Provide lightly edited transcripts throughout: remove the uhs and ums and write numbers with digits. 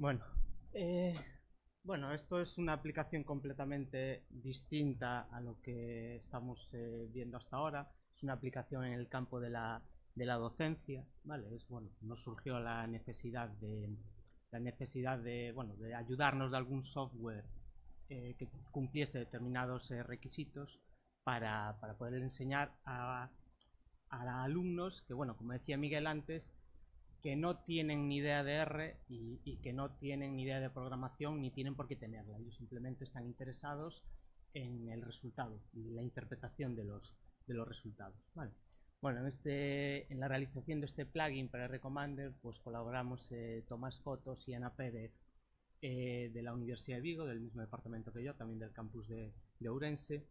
Bueno, eh, bueno, esto es una aplicación completamente distinta a lo que estamos viendo hasta ahora. Es una aplicación en el campo de la docencia, ¿vale? Es, bueno, nos surgió la necesidad de, bueno, de ayudarnos de algún software que cumpliese determinados requisitos para poder enseñar a alumnos que, bueno, como decía Miguel antes, que no tienen ni idea de R y que no tienen ni idea de programación ni tienen por qué tenerla. Ellos simplemente están interesados en el resultado y la interpretación de los resultados. ¿Vale? Bueno, en la realización de este plugin para R-Commander pues colaboramos Tomás Cotos y Ana Pérez de la Universidad de Vigo, del mismo departamento que yo, también del campus de Ourense,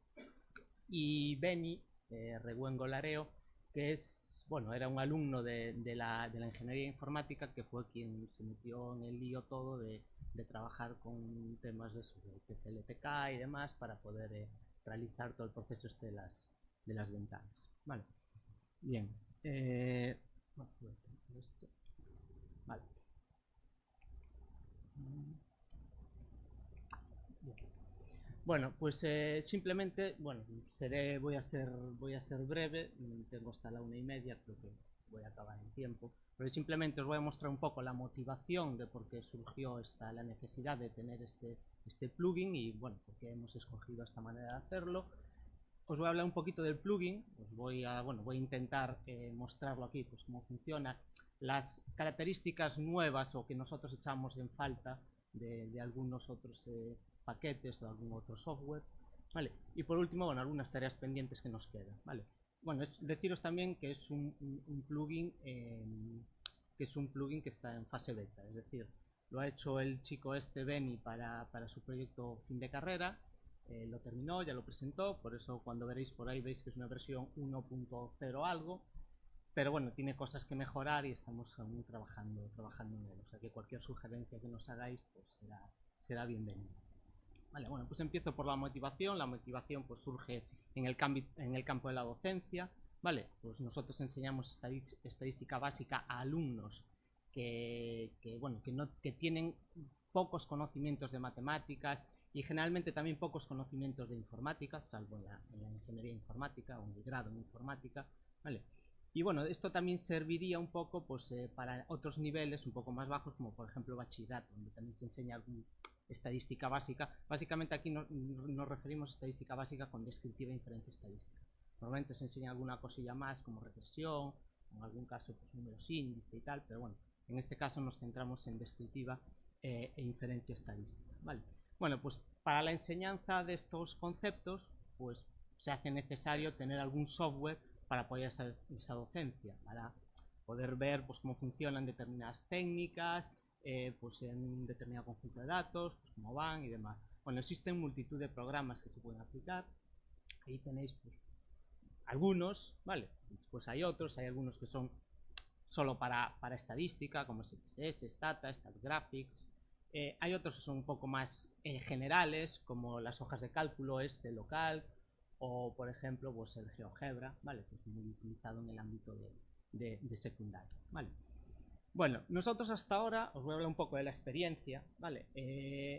y Beni Reguengo Lareo, que es, bueno, era un alumno de la ingeniería informática que fue quien se metió en el lío todo de trabajar con temas de TCL/TK y demás para poder realizar todo el proceso este de las ventanas. Vale, bien. Bueno, esto. Vale. Bien. Bueno, pues simplemente, bueno, voy a ser breve, tengo hasta la 1:30, creo que voy a acabar en tiempo, pero simplemente os voy a mostrar un poco la motivación de por qué surgió la necesidad de tener este plugin y, bueno, por qué hemos escogido esta manera de hacerlo. Os voy a hablar un poquito del plugin, voy a intentar mostrarlo aquí, pues cómo funciona, las características nuevas o que nosotros echamos en falta de algunos otros paquetes o de algún otro software, ¿vale? Y por último, bueno, algunas tareas pendientes que nos quedan, ¿vale? Bueno, deciros también que es un plugin que está en fase beta, es decir, lo ha hecho el chico Beni para su proyecto fin de carrera, lo terminó, ya lo presentó, por eso cuando veréis por ahí veis que es una versión 1.0 algo, pero bueno, tiene cosas que mejorar y estamos aún trabajando en él, o sea que cualquier sugerencia que nos hagáis pues será bienvenida. Vale, bueno, pues empiezo por la motivación pues surge en el campo de la docencia, ¿vale? Pues nosotros enseñamos estadística básica a alumnos que tienen pocos conocimientos de matemáticas y generalmente también pocos conocimientos de informática, salvo en la ingeniería informática o en el grado en informática, ¿vale? Y bueno, esto también serviría un poco pues, para otros niveles un poco más bajos, como por ejemplo bachillerato, donde también se enseña estadística básica. Básicamente aquí nos referimos a estadística básica con descriptiva e inferencia estadística. Normalmente se enseña alguna cosilla más como regresión, en algún caso pues números índice y tal, pero bueno, en este caso nos centramos en descriptiva e inferencia estadística, ¿vale? Bueno, pues para la enseñanza de estos conceptos, pues se hace necesario tener algún software para apoyar esa docencia, para poder ver pues, cómo funcionan determinadas técnicas, pues en un determinado conjunto de datos, pues cómo van y demás. Bueno, existen multitud de programas que se pueden aplicar. Ahí tenéis pues, algunos, ¿vale? Después hay otros, hay algunos que son solo para estadística, como SPSS, Stata, StatGraphics. Hay otros que son un poco más generales, como las hojas de cálculo, local, o por ejemplo, pues el GeoGebra, ¿vale? Que es muy utilizado en el ámbito de secundaria, ¿vale? Bueno, nosotros hasta ahora, os voy a hablar un poco de la experiencia, ¿vale?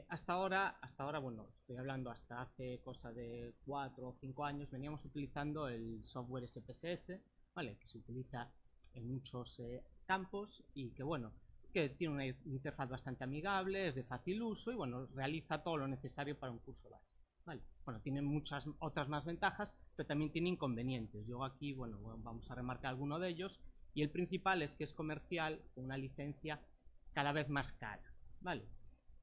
Hasta ahora, bueno, estoy hablando hasta hace cosa de 4 o 5 años, veníamos utilizando el software SPSS, ¿vale? Que se utiliza en muchos campos y que, bueno, que tiene una interfaz bastante amigable, es de fácil uso y, bueno, realiza todo lo necesario para un curso básico, ¿vale? Bueno, tiene muchas otras más ventajas, pero también tiene inconvenientes. Yo aquí, bueno, vamos a remarcar alguno de ellos. Y el principal es que es comercial con una licencia cada vez más cara, ¿vale?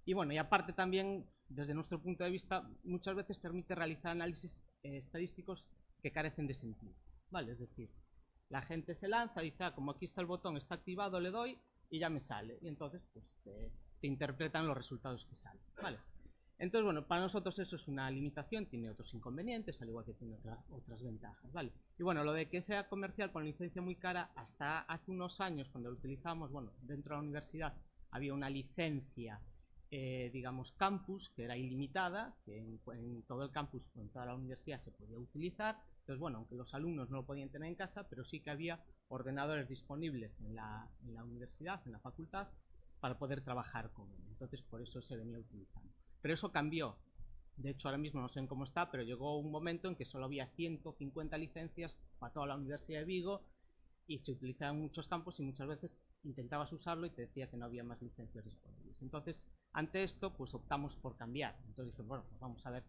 Y bueno, y aparte también, desde nuestro punto de vista, muchas veces permite realizar análisis estadísticos que carecen de sentido, ¿vale? Es decir, la gente se lanza, dice, como aquí está el botón, está activado, le doy y ya me sale. Y entonces, pues, te interpretan los resultados que salen, ¿vale? Entonces, bueno, para nosotros eso es una limitación, tiene otros inconvenientes, al igual que tiene otras ventajas, ¿vale? Y bueno, lo de que sea comercial con licencia muy cara, hasta hace unos años, cuando lo utilizamos, bueno, dentro de la universidad había una licencia, digamos, campus, que era ilimitada, que en todo el campus, en toda la universidad se podía utilizar. Entonces, bueno, aunque los alumnos no lo podían tener en casa, pero sí que había ordenadores disponibles en la universidad, en la facultad, para poder trabajar con él. Entonces por eso se venía utilizando. Pero eso cambió. De hecho ahora mismo no sé en cómo está, pero llegó un momento en que solo había 150 licencias para toda la Universidad de Vigo y se utilizaba en muchos campos y muchas veces intentabas usarlo y te decía que no había más licencias disponibles. Entonces, ante esto, pues optamos por cambiar. Entonces dije, bueno, pues vamos a ver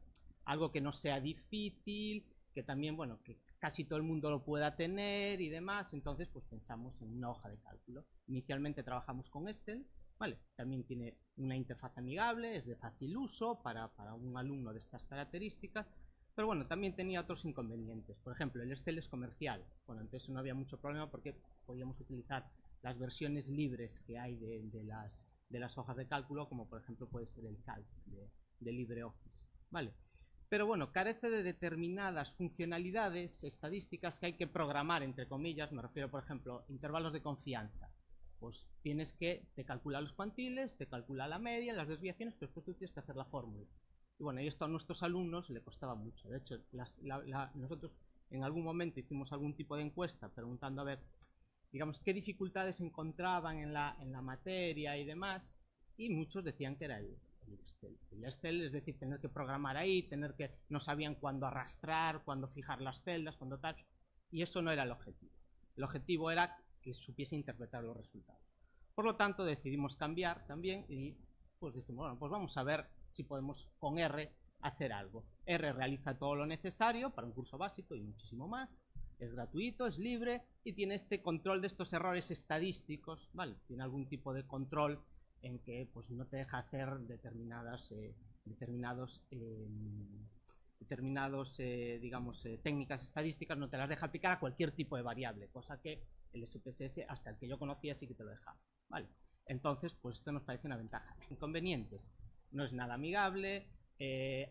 algo que no sea difícil, que también, bueno, que casi todo el mundo lo pueda tener y demás. Entonces, pues pensamos en una hoja de cálculo. Inicialmente trabajamos con Excel, ¿vale? También tiene una interfaz amigable, es de fácil uso para un alumno de estas características. Pero bueno, también tenía otros inconvenientes. Por ejemplo, el Excel es comercial. Bueno, entonces no había mucho problema porque podíamos utilizar las versiones libres que hay de las hojas de cálculo, como por ejemplo puede ser el Calc de LibreOffice, ¿vale? Pero bueno, carece de determinadas funcionalidades estadísticas que hay que programar, entre comillas. Me refiero, por ejemplo, intervalos de confianza. Pues tienes que, te calcula los cuantiles, te calcula la media, las desviaciones, pero después tú tienes que hacer la fórmula. Y bueno, y esto a nuestros alumnos le costaba mucho. De hecho, nosotros en algún momento hicimos algún tipo de encuesta preguntando a ver, digamos, qué dificultades encontraban en la materia y demás, y muchos decían que era el Excel. El Excel, es decir, tener que programar ahí, no sabían cuándo arrastrar, cuándo fijar las celdas, cuándo tal, y eso no era el objetivo. El objetivo era que supiese interpretar los resultados. Por lo tanto, decidimos cambiar también y pues dijimos, bueno, pues vamos a ver si podemos con R hacer algo. R realiza todo lo necesario para un curso básico y muchísimo más. Es gratuito, es libre y tiene este control de estos errores estadísticos, ¿vale? Tiene algún tipo de control en que pues, no te deja hacer determinadas técnicas estadísticas, no te las deja aplicar a cualquier tipo de variable, cosa que el SPSS, hasta el que yo conocía, sí que te lo dejaba, ¿vale? Entonces, pues esto nos parece una ventaja. Inconvenientes, no es nada amigable,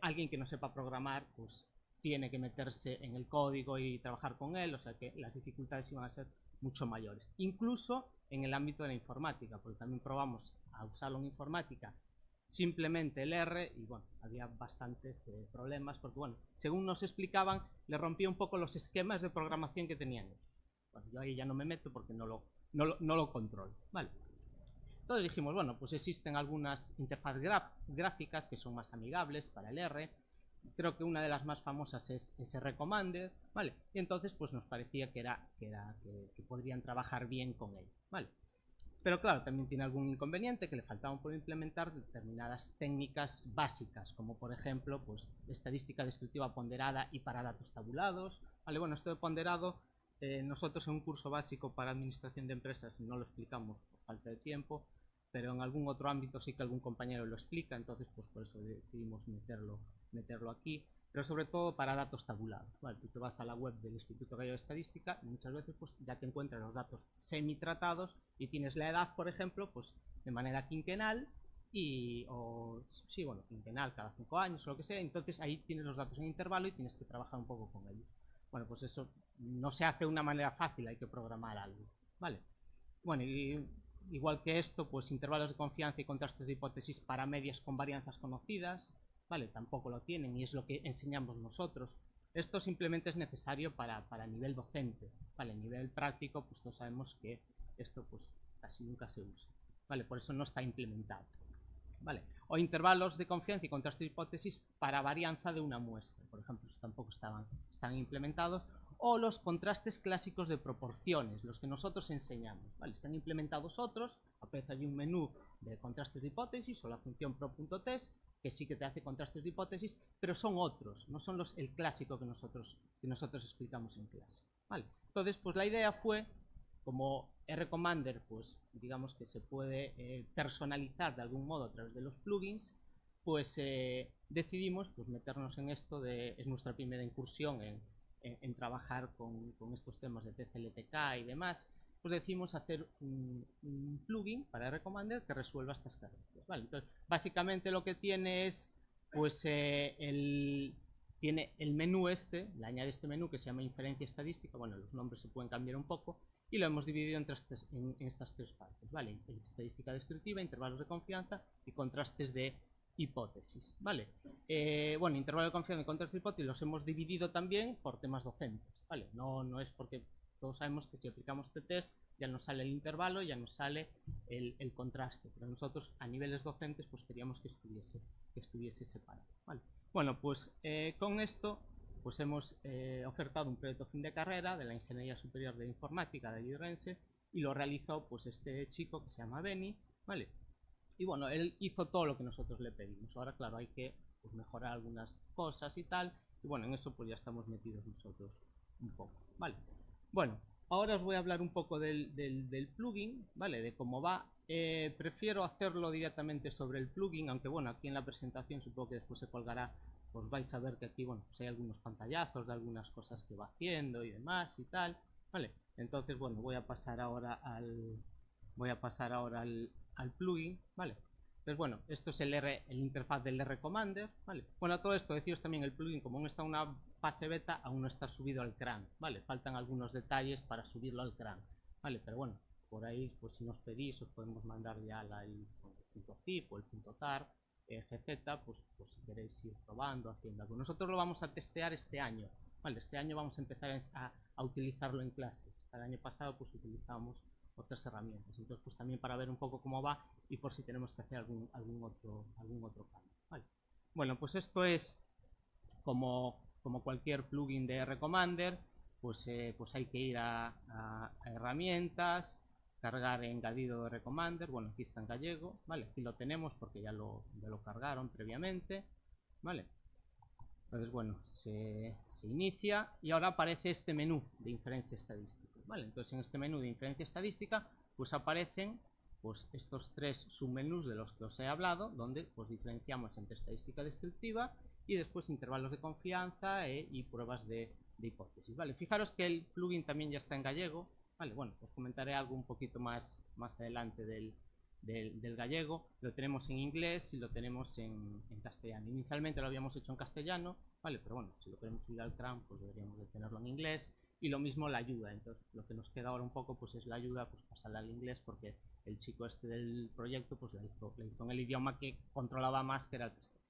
alguien que no sepa programar, pues tiene que meterse en el código y trabajar con él, o sea que las dificultades iban a ser mucho mayores. Incluso en el ámbito de la informática, porque también probamos a usarlo en informática simplemente el R y bueno, había bastantes problemas porque bueno, según nos explicaban, le rompía un poco los esquemas de programación que tenían ellos. Bueno, yo ahí ya no me meto porque no lo controlo, ¿vale? Entonces dijimos, bueno, pues existen algunas interfaces gráficas que son más amigables para el R. Creo que una de las más famosas es Recommender, ¿vale? Y entonces pues nos parecía que podrían trabajar bien con él, ¿vale? Pero claro, también tiene algún inconveniente, que le faltaban por implementar determinadas técnicas básicas, como por ejemplo, pues estadística descriptiva ponderada y para datos tabulados, ¿vale? Bueno, esto de ponderado, nosotros en un curso básico para administración de empresas no lo explicamos por falta de tiempo, pero en algún otro ámbito sí que algún compañero lo explica, entonces pues por eso decidimos meterlo aquí, pero sobre todo para datos tabulados, ¿vale? Tú te vas a la web del Instituto Galego de Estadística y muchas veces pues ya te encuentras los datos semi-tratados y tienes la edad, por ejemplo, pues de manera quinquenal quinquenal cada 5 años o lo que sea, entonces ahí tienes los datos en intervalo y tienes que trabajar un poco con ellos. Bueno, pues eso no se hace de una manera fácil, hay que programar algo, ¿vale? Bueno, y igual que esto, pues intervalos de confianza y contrastes de hipótesis para medias con varianzas conocidas, ¿vale? Tampoco lo tienen y es lo que enseñamos nosotros. Esto simplemente es necesario para nivel docente, ¿vale? A nivel práctico, pues todos sabemos que esto pues casi nunca se usa, ¿vale? Por eso no está implementado, ¿vale? O intervalos de confianza y contrastes de hipótesis para varianza de una muestra, por ejemplo, eso tampoco están implementados. O los contrastes clásicos de proporciones, los que nosotros enseñamos, ¿vale? Están implementados otros, aparece allí un menú de contrastes de hipótesis o la función pro.test, que sí que te hace contrastes de hipótesis, pero son otros, no son el clásico que nosotros explicamos en clase, ¿vale? Entonces, pues la idea fue, como Recommender, pues digamos que se puede personalizar de algún modo a través de los plugins, pues decidimos pues meternos en esto, es nuestra primera incursión en trabajar con estos temas de TCLTK y demás, pues decidimos hacer un plugin para Recommender que resuelva estas carencias, ¿vale? Entonces, básicamente lo que tiene es, pues, tiene el menú le añade este menú que se llama inferencia estadística, bueno, los nombres se pueden cambiar un poco, y lo hemos dividido en estas tres partes, ¿vale? Estadística descriptiva, intervalos de confianza y contrastes de hipótesis, ¿vale? Bueno, intervalo de confianza y contrastes de hipótesis los hemos dividido también por temas docentes, ¿vale? No es porque todos sabemos que si aplicamos este test ya nos sale el intervalo, ya nos sale el contraste, pero nosotros a niveles docentes pues queríamos que estuviese separado, ¿vale? Bueno, pues con esto pues hemos ofertado un proyecto fin de carrera de la Ingeniería Superior de Informática de Rense, y lo realizó pues este chico que se llama Beni, ¿vale? Y bueno, él hizo todo lo que nosotros le pedimos. Ahora, claro, hay que pues, mejorar algunas cosas y tal, y bueno, en eso pues ya estamos metidos nosotros un poco, ¿vale? Bueno, ahora os voy a hablar un poco del plugin, ¿vale? De cómo va. Prefiero hacerlo directamente sobre el plugin, aunque bueno, aquí en la presentación supongo que después se colgará, pues vais a ver que aquí, bueno, pues hay algunos pantallazos de algunas cosas que va haciendo y demás y tal, ¿vale? Entonces, bueno, voy a pasar ahora al plugin, ¿vale? Entonces, bueno, esto es el interfaz del R-Commander, ¿vale? Bueno, todo esto, deciros también, el plugin, como aún está en una fase beta, aún no está subido al CRAN, ¿vale? Faltan algunos detalles para subirlo al CRAN, ¿vale? Pero bueno, por ahí, pues si nos pedís, os podemos mandar ya el .zip o el .tar, gz, pues si queréis ir probando, haciendo algo. Nosotros lo vamos a testear este año, ¿vale? Este año vamos a empezar a utilizarlo en clase. El año pasado, pues utilizamos otras herramientas, entonces pues también para ver un poco cómo va y por si tenemos que hacer algún otro cambio, ¿vale? Bueno, pues esto es como cualquier plugin de R-Commander, pues hay que ir a herramientas, cargar engadido de R-Commander, bueno, aquí está en gallego, ¿vale? Aquí lo tenemos porque ya lo cargaron previamente, ¿vale? Entonces, bueno, se inicia y ahora aparece este menú de inferencia estadística, ¿vale? Entonces, en este menú de inferencia estadística, pues aparecen pues estos tres submenús de los que os he hablado, donde pues diferenciamos entre estadística descriptiva y después intervalos de confianza y pruebas de hipótesis, ¿vale? Fijaros que el plugin también ya está en gallego, ¿vale? Bueno, os comentaré algo un poquito más adelante del gallego. Lo tenemos en inglés y lo tenemos en castellano. Inicialmente lo habíamos hecho en castellano, ¿vale? Pero bueno, si lo queremos subir al CRAN, pues deberíamos de tenerlo en inglés. Y lo mismo la ayuda, entonces lo que nos queda ahora un poco pues es la ayuda, pues pasarla al inglés, porque el chico este del proyecto pues la hizo en el idioma que controlaba más, que era el castellano,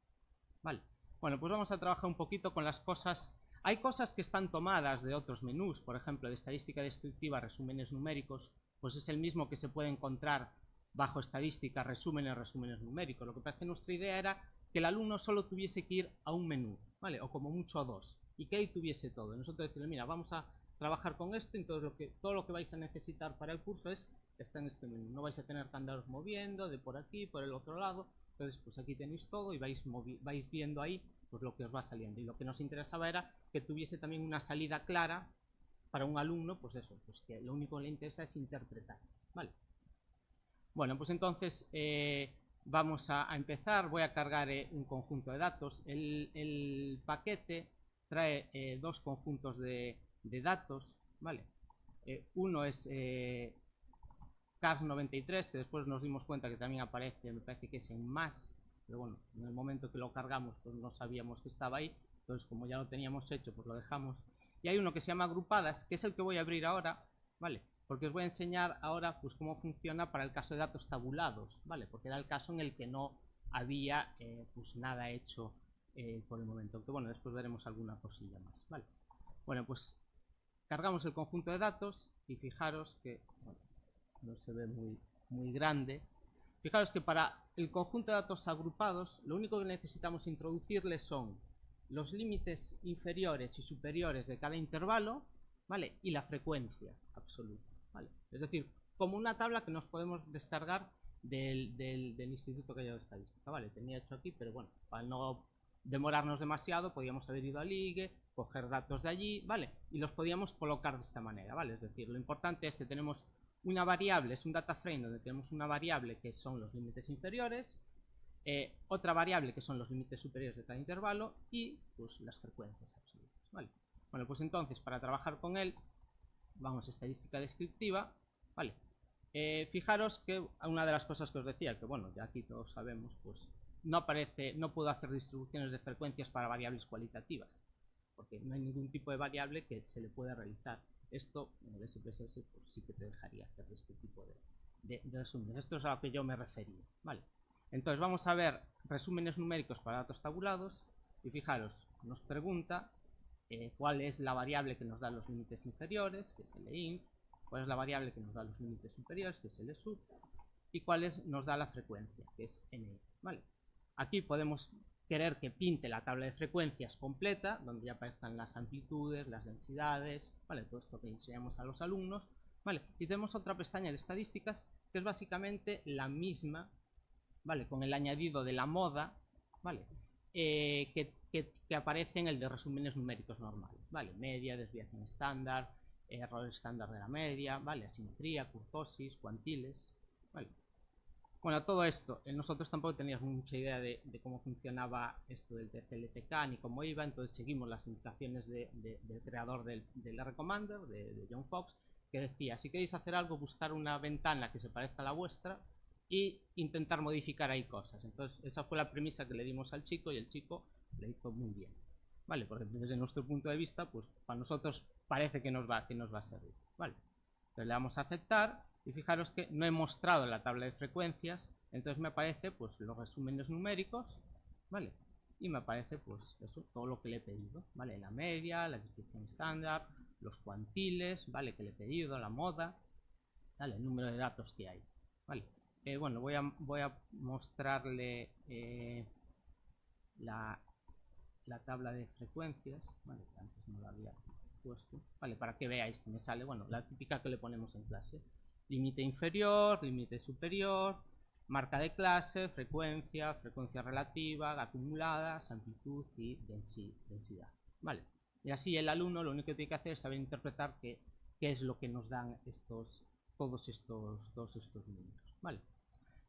¿vale? Bueno, pues vamos a trabajar un poquito con las cosas. Hay cosas que están tomadas de otros menús, por ejemplo, de estadística descriptiva, resúmenes numéricos, pues es el mismo que se puede encontrar bajo estadística, resúmenes numéricos. Lo que pasa es que nuestra idea era que el alumno solo tuviese que ir a un menú, ¿vale? O como mucho a dos, y que ahí tuviese todo. Y nosotros decimos, mira, vamos a trabajar con esto, entonces todo lo que vais a necesitar para el curso está en este menú. No vais a tener que andaros moviendo de por aquí, por el otro lado. Entonces, pues aquí tenéis todo y vais viendo ahí pues lo que os va saliendo. Y lo que nos interesaba era que tuviese también una salida clara para un alumno, pues eso, pues que lo único que le interesa es interpretar, ¿vale? Bueno, pues entonces vamos a empezar. Voy a cargar un conjunto de datos. El paquete trae dos conjuntos de datos, ¿vale? Uno es CAR93, que después nos dimos cuenta que también aparece, me parece que es en más, pero bueno, en el momento que lo cargamos pues no sabíamos que estaba ahí, entonces como ya lo teníamos hecho pues lo dejamos. Y hay uno que se llama agrupadas, que es el que voy a abrir ahora, ¿vale? Porque os voy a enseñar ahora pues cómo funciona para el caso de datos tabulados, ¿vale? Porque era el caso en el que no había pues nada hecho por el momento, aunque bueno, después veremos alguna cosilla más, ¿vale? Bueno, pues cargamos el conjunto de datos y fijaros que, bueno, no se ve muy grande. Fijaros que para el conjunto de datos agrupados lo único que necesitamos introducirles son los límites inferiores y superiores de cada intervalo, ¿vale? Y la frecuencia absoluta, ¿vale? Es decir, como una tabla que nos podemos descargar del Instituto Gallego de Estadística, ¿vale? Tenía hecho aquí, pero bueno, para no demorarnos demasiado podíamos haber ido al IGE, coger datos de allí, ¿vale? Y los podíamos colocar de esta manera, ¿vale? Es decir, lo importante es que tenemos una variable, es un data frame donde tenemos una variable que son los límites inferiores, otra variable que son los límites superiores de cada intervalo y pues las frecuencias absolutas, ¿vale? Bueno, pues entonces para trabajar con él vamos a estadística descriptiva, ¿vale? Fijaros que una de las cosas que os decía, que bueno, ya aquí todos sabemos, pues no puedo hacer distribuciones de frecuencias para variables cualitativas, porque no hay ningún tipo de variable que se le pueda realizar. Esto en el SPSS pues sí que te dejaría hacer este tipo de resúmenes. Esto es a lo que yo me refería, ¿vale? Entonces vamos a ver resúmenes numéricos para datos tabulados y fijaros, nos pregunta cuál es la variable que nos da los límites inferiores, que es el int, cuál es la variable que nos da los límites superiores, que es el sub, y cuál nos da la frecuencia, que es ni, ¿vale? Aquí podemos querer que pinte la tabla de frecuencias completa, donde ya aparezcan las amplitudes, las densidades, ¿vale? Todo esto que enseñamos a los alumnos, ¿vale? Y tenemos otra pestaña de estadísticas, que es básicamente la misma, ¿vale? Con el añadido de la moda, ¿vale? Que aparece en el de resúmenes numéricos normales, ¿vale? Media, desviación estándar, error estándar de la media, ¿vale? Asimetría, kurtosis, cuantiles, ¿vale? Bueno, todo esto, nosotros tampoco teníamos mucha idea de cómo funcionaba esto del TCLTK ni cómo iba, entonces seguimos las indicaciones del creador del R-Commander, de John Fox, que decía, si queréis hacer algo, buscar una ventana que se parezca a la vuestra y intentar modificar ahí cosas. Entonces esa fue la premisa que le dimos al chico y el chico le hizo muy bien, ¿vale? Porque desde nuestro punto de vista, pues para nosotros parece que nos va a servir, ¿vale? Entonces le damos a aceptar y fijaros que no he mostrado la tabla de frecuencias, entonces me aparece pues los resúmenes numéricos, ¿vale? Y me aparece pues eso, todo lo que le he pedido, ¿vale? La media, la descripción estándar, los cuantiles, ¿vale? Que le he pedido, la moda, ¿vale? El número de datos que hay, ¿vale? Bueno, voy a mostrarle la tabla de frecuencias, ¿vale? Que antes no la había puesto, ¿vale? Para que veáis que me sale, bueno, la típica que le ponemos en clase. Límite inferior, límite superior, marca de clase, frecuencia, frecuencia relativa, acumuladas, amplitud y densidad, ¿vale? Y así el alumno lo único que tiene que hacer es saber interpretar qué es lo que nos dan todos estos números, ¿vale?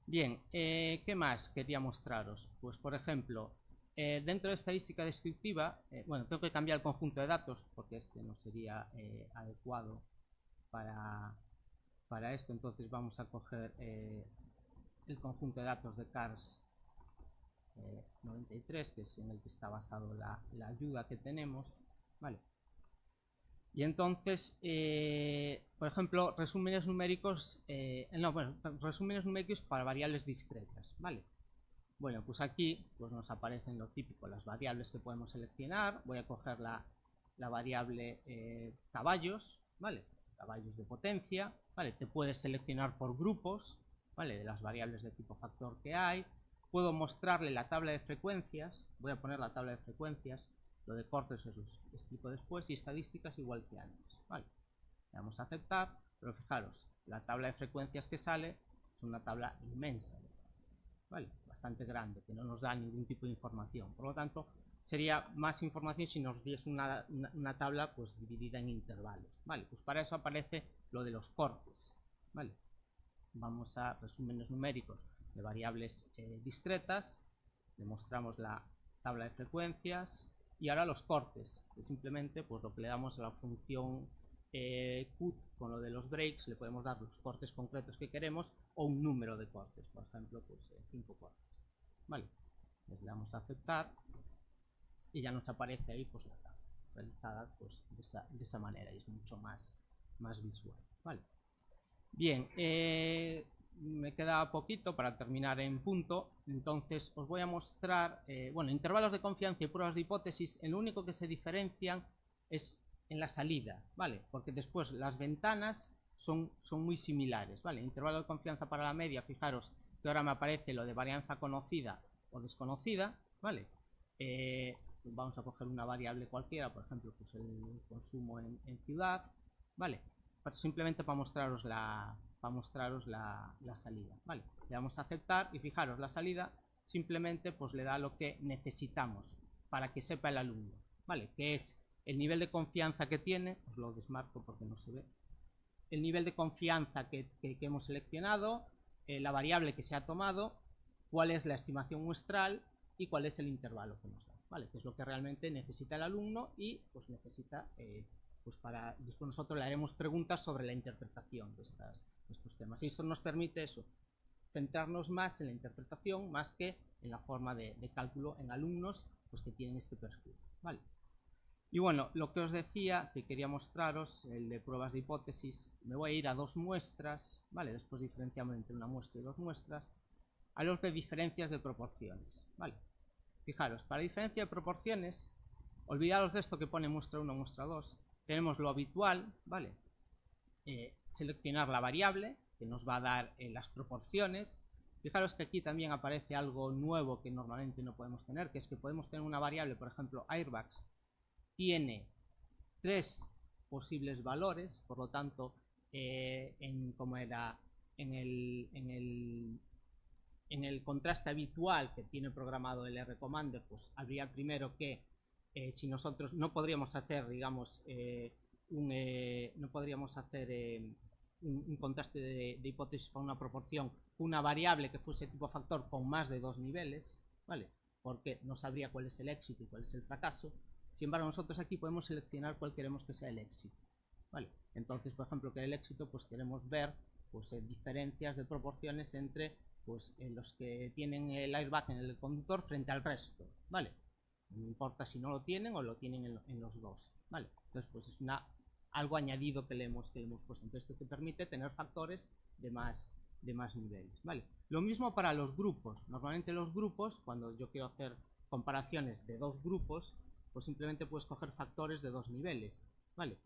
Bien, ¿qué más quería mostraros? Pues por ejemplo, dentro de estadística descriptiva, bueno, tengo que cambiar el conjunto de datos porque este no sería adecuado para esto, entonces vamos a coger el conjunto de datos de CARS 93, que es en el que está basado la ayuda que tenemos, ¿vale? Y entonces, por ejemplo, resúmenes numéricos, resúmenes numéricos para variables discretas, ¿vale? Bueno, pues aquí pues nos aparecen lo típico, las variables que podemos seleccionar. Voy a coger la variable caballos, ¿vale? Caballos de potencia, ¿vale? Te puedes seleccionar por grupos, ¿vale? De las variables de tipo factor que hay. Puedo mostrarle la tabla de frecuencias, voy a poner la tabla de frecuencias, lo de cortes os lo explico después, y estadísticas igual que antes, ¿vale? Le damos a aceptar, pero fijaros, la tabla de frecuencias que sale es una tabla inmensa, ¿vale? Bastante grande, que no nos da ningún tipo de información. Por lo tanto, sería más información si nos diese una tabla pues dividida en intervalos, ¿vale? Pues para eso aparece lo de los cortes, ¿vale? Vamos a resúmenes numéricos de variables discretas, le mostramos la tabla de frecuencias y ahora los cortes, que simplemente pues lo que le damos a la función cut con lo de los breaks, le podemos dar los cortes concretos que queremos o un número de cortes, por ejemplo, pues 5 cortes, ¿vale? Le damos a aceptar y ya nos aparece ahí pues la tabla realizada pues de esa manera y es mucho más visual, ¿vale? Bien, me queda poquito para terminar en punto, entonces os voy a mostrar, bueno, intervalos de confianza y pruebas de hipótesis, el único que se diferencian es en la salida, ¿vale? Porque después las ventanas son muy similares, ¿vale? Intervalo de confianza para la media, fijaros que ahora me aparece lo de varianza conocida o desconocida, ¿vale? Vamos a coger una variable cualquiera, por ejemplo, pues el consumo en ciudad, ¿vale? Simplemente para mostraros la salida, ¿vale? Le damos a aceptar y fijaros, la salida simplemente pues le da lo que necesitamos para que sepa el alumno, ¿vale? Que es el nivel de confianza que tiene, os lo desmarco porque no se ve, el nivel de confianza que hemos seleccionado, la variable que se ha tomado, cuál es la estimación muestral y cuál es el intervalo que nos da, ¿vale? Que es lo que realmente necesita el alumno y pues necesita pues para después nosotros le haremos preguntas sobre la interpretación de estos temas y eso nos permite centrarnos más en la interpretación más que en la forma de cálculo en alumnos pues que tienen este perfil, ¿vale? Y bueno, lo que os decía que quería mostraros, el de pruebas de hipótesis, me voy a ir a dos muestras, ¿vale? Después diferenciamos entre una muestra y dos muestras, a los de diferencias de proporciones, ¿vale? Fijaros, para diferencia de proporciones Olvidaros de esto que pone muestra 1, muestra 2. Tenemos lo habitual, ¿vale? Seleccionar la variable, que nos va a dar las proporciones. Fijaros que aquí también aparece algo nuevo que normalmente no podemos tener, que es que podemos tener una variable, por ejemplo, airbags, tiene 3 posibles valores, por lo tanto, como era en el contraste habitual que tiene programado el rcommander, pues habría primero que si nosotros no podríamos hacer, digamos, no podríamos hacer un contraste de hipótesis para una proporción, una variable que fuese tipo factor con más de 2 niveles, ¿vale? Porque no sabría cuál es el éxito y cuál es el fracaso. Sin embargo, nosotros aquí podemos seleccionar cuál queremos que sea el éxito, ¿vale? Entonces, por ejemplo, que el éxito, pues queremos ver pues diferencias de proporciones entre pues los que tienen el airbag en el conductor frente al resto, ¿vale? No importa si no lo tienen o lo tienen en los dos, ¿vale? Entonces, pues es algo añadido que le hemos puesto. Entonces, esto te permite tener factores de más niveles, ¿vale? Lo mismo para los grupos. Normalmente los grupos, cuando yo quiero hacer comparaciones de dos grupos, pues simplemente puedes coger factores de 2 niveles, ¿vale?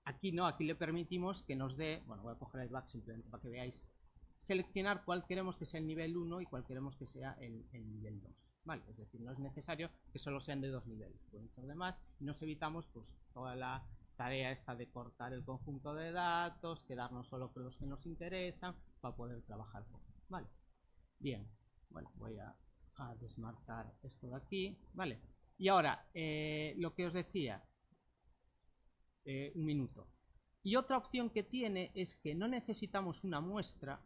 Aquí no, aquí le permitimos que nos dé, bueno, voy a coger el back simplemente para que veáis, seleccionar cuál queremos que sea el nivel 1 y cuál queremos que sea el nivel 2, ¿vale? Es decir, no es necesario que solo sean de 2 niveles, pueden ser de más, y nos evitamos pues toda la tarea esta de cortar el conjunto de datos, quedarnos solo con los que nos interesan para poder trabajar con, ¿vale? Bien, bueno, voy a desmarcar esto de aquí, ¿vale? Y ahora, lo que os decía, un minuto. Y otra opción que tiene es que no necesitamos una muestra,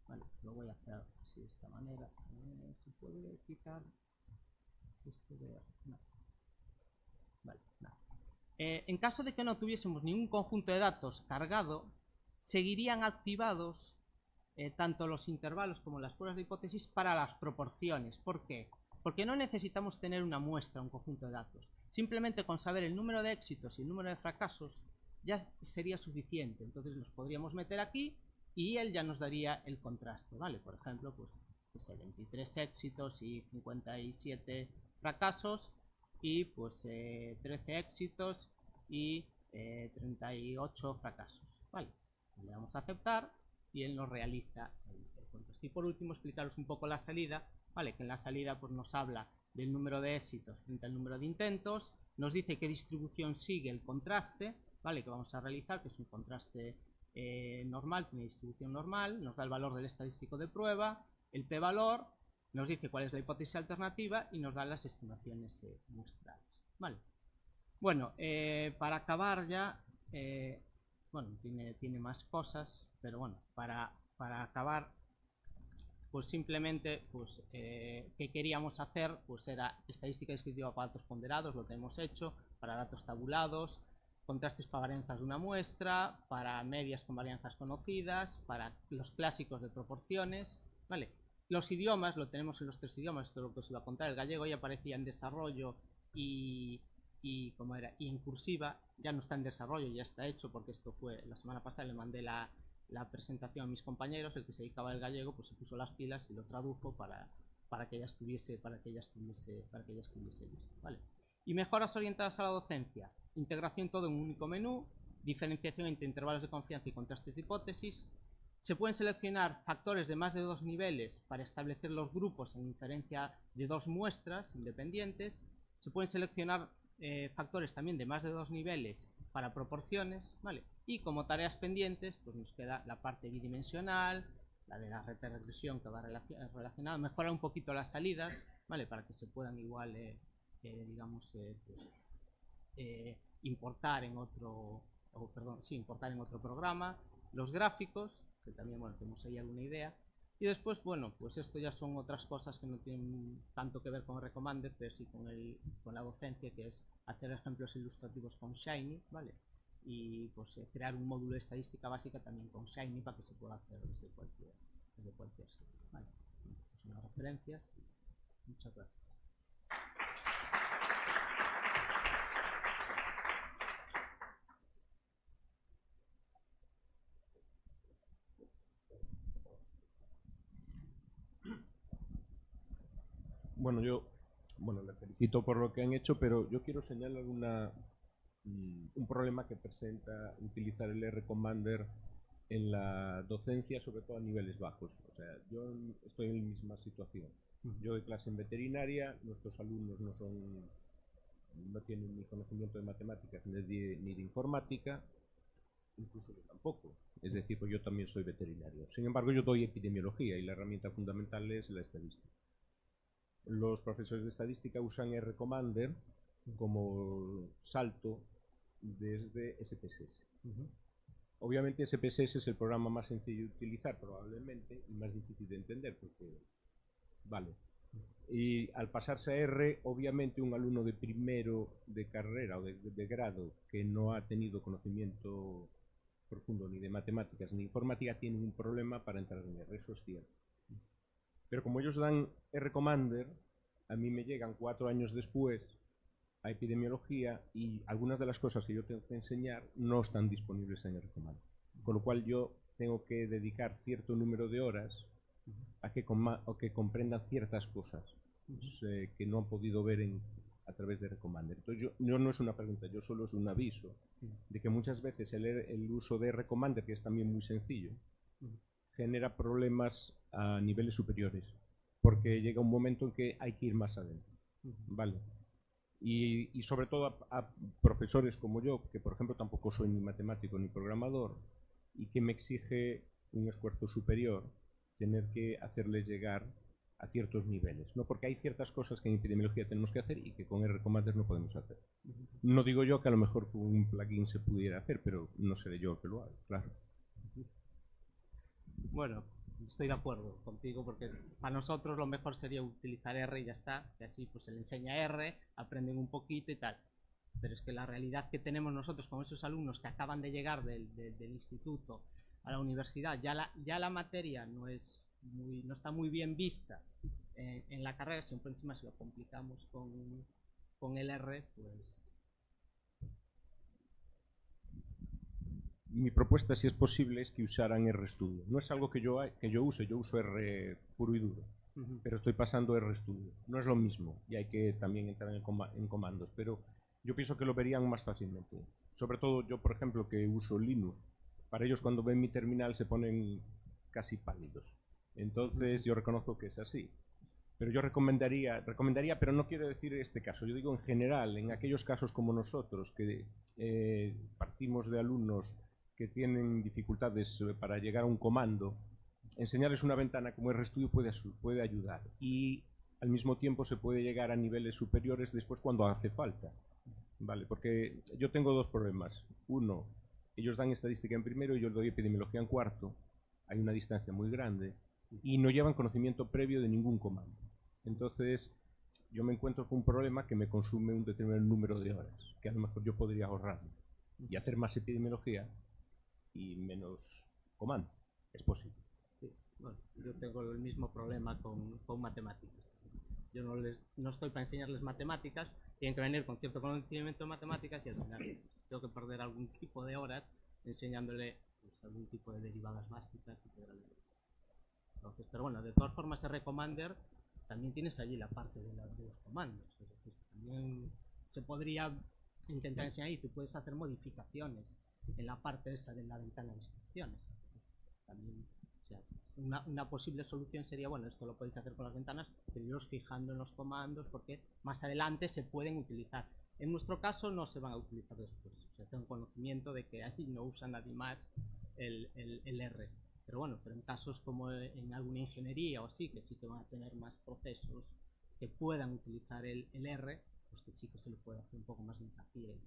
vale, lo voy a hacer así de esta manera, se puede quitar esto de, no. Vale, no. En caso de que no tuviésemos ningún conjunto de datos cargado, seguirían activados tanto los intervalos como las pruebas de hipótesis para las proporciones. ¿Por qué? Porque no necesitamos tener una muestra, un conjunto de datos. Simplemente con saber el número de éxitos y el número de fracasos ya sería suficiente. Entonces los podríamos meter aquí y él ya nos daría el contraste, ¿vale? Por ejemplo, pues 23 éxitos y 57 fracasos y pues 13 éxitos y 38 fracasos, ¿vale? Le damos a aceptar y él nos realiza el contraste. Y por último, explicaros un poco la salida, ¿vale? Que en la salida pues nos habla del número de éxitos frente al número de intentos, nos dice qué distribución sigue el contraste, ¿vale? Que vamos a realizar, que es un contraste normal, tiene distribución normal, nos da el valor del estadístico de prueba, el p-valor, nos dice cuál es la hipótesis alternativa y nos da las estimaciones muestrales, ¿vale? Bueno, para acabar ya, bueno, tiene más cosas, pero bueno, para acabar, pues simplemente, pues, ¿qué queríamos hacer? Pues era estadística descriptiva para datos ponderados, lo que hemos hecho, para datos tabulados, contrastes para varianzas de una muestra, para medias con varianzas conocidas, para los clásicos de proporciones, ¿vale? Los idiomas, lo tenemos en los 3 idiomas, esto es lo que os iba a contar, el gallego ya aparecía en desarrollo y como era, y en cursiva ya no está en desarrollo, ya está hecho, porque esto fue la semana pasada, le mandé la presentación a mis compañeros, el que se dedicaba al gallego pues se puso las pilas y lo tradujo para que ella estuviese listo, ¿vale? Y mejoras orientadas a la docencia, integración todo en un único menú, diferenciación entre intervalos de confianza y contrastes de hipótesis. Se pueden seleccionar factores de más de 2 niveles para establecer los grupos en inferencia de 2 muestras independientes. Se pueden seleccionar factores también de más de 2 niveles para proporciones, ¿vale? Y como tareas pendientes, pues nos queda la parte bidimensional, la de la red de regresión que va relacionada, mejorar un poquito las salidas, ¿vale? Para que se puedan igual, digamos, pues, importar en otro, importar en otro programa, los gráficos, que también, bueno, tenemos ahí alguna idea, y después, bueno, pues esto ya son otras cosas que no tienen tanto que ver con el Recommander, pero sí con la docencia, que es hacer ejemplos ilustrativos con Shiny, ¿vale? Y pues crear un módulo de estadística básica también con Shiny para que se pueda hacer desde cualquier sitio, ¿vale? Pues unas referencias. Muchas gracias. Bueno, yo bueno, le felicito por lo que han hecho, pero yo quiero señalar un problema que presenta utilizar el R-Commander en la docencia, sobre todo a niveles bajos. O sea, yo estoy en la misma situación. Yo doy clase en veterinaria, nuestros alumnos no tienen ni conocimiento de matemáticas ni de informática, incluso yo tampoco. Es decir, pues yo también soy veterinario. Sin embargo, yo doy epidemiología y la herramienta fundamental es la estadística. Los profesores de estadística usan R-Commander como salto desde SPSS. Obviamente SPSS es el programa más sencillo de utilizar probablemente y más difícil de entender porque, vale. Y al pasarse a R, obviamente un alumno de primero de carrera o de grado que no ha tenido conocimiento profundo ni de matemáticas ni de informática tiene un problema para entrar en R, eso es cierto. Pero como ellos dan R-Commander, a mí me llegan 4 años después a epidemiología y algunas de las cosas que yo tengo que enseñar no están disponibles en R-Commander. Con lo cual yo tengo que dedicar cierto número de horas a que comprendan ciertas cosas que no han podido ver a través de R-Commander. Entonces yo no es una pregunta, yo solo es un aviso de que muchas veces el uso de R-Commander, que es también muy sencillo, genera problemas a niveles superiores, porque llega un momento en que hay que ir más adentro. ¿Vale? Y sobre todo a profesores como yo, que por ejemplo tampoco soy ni matemático ni programador, y que me exige un esfuerzo superior tener que hacerles llegar a ciertos niveles, ¿no? Porque hay ciertas cosas que en epidemiología tenemos que hacer y que con R-Commander no podemos hacer. No digo yo que a lo mejor con un plugin se pudiera hacer, pero no seré yo el que lo haga, claro. Bueno, estoy de acuerdo contigo porque para nosotros lo mejor sería utilizar R y ya está, que así pues se le enseña R, aprenden un poquito y tal. Pero es que la realidad que tenemos nosotros con esos alumnos que acaban de llegar del instituto a la universidad, ya la materia no está muy bien vista en la carrera, siempre encima si lo complicamos con el R, pues... Mi propuesta, si es posible, es que usaran RStudio. No es algo que yo uso R puro y duro, pero estoy pasando RStudio. No es lo mismo y hay que también entrar en comandos, pero yo pienso que lo verían más fácilmente. Sobre todo yo, por ejemplo, que uso Linux, para ellos cuando ven mi terminal se ponen casi pálidos. Entonces yo reconozco que es así. Pero yo recomendaría, pero no quiero decir este caso, yo digo en general, en aquellos casos como nosotros, que partimos de alumnos que tienen dificultades para llegar a un comando, enseñarles una ventana como RStudio puede ayudar y al mismo tiempo se puede llegar a niveles superiores después cuando hace falta. Vale, porque yo tengo dos problemas. Uno, ellos dan estadística en primero y yo doy epidemiología en cuarto. Hay una distancia muy grande y no llevan conocimiento previo de ningún comando. Entonces, yo me encuentro con un problema que me consume un determinado número de horas, que a lo mejor yo podría ahorrarme y hacer más epidemiología y menos comando. Es posible. Sí, bueno, yo tengo el mismo problema con matemáticas. Yo no estoy para enseñarles matemáticas, tienen que venir con cierto conocimiento de matemáticas y al final tengo que perder algún tipo de horas enseñándole pues, algún tipo de derivadas básicas, integrales. Entonces, pero bueno, de todas formas R-Commander también tienes allí la parte de los comandos. Es decir, también se podría intentar enseñar y tú puedes hacer modificaciones en la parte esa de la ventana de instrucciones. También, o sea, una posible solución sería, bueno, esto lo podéis hacer con las ventanas, pero iros fijando en los comandos porque más adelante se pueden utilizar. En nuestro caso no se van a utilizar después. O sea, tengo conocimiento de que ahí no usa nadie más el R. Pero bueno, pero en casos como en alguna ingeniería o así, que sí que van a tener más procesos que puedan utilizar el R, pues que sí que se le puede hacer un poco más de hincapié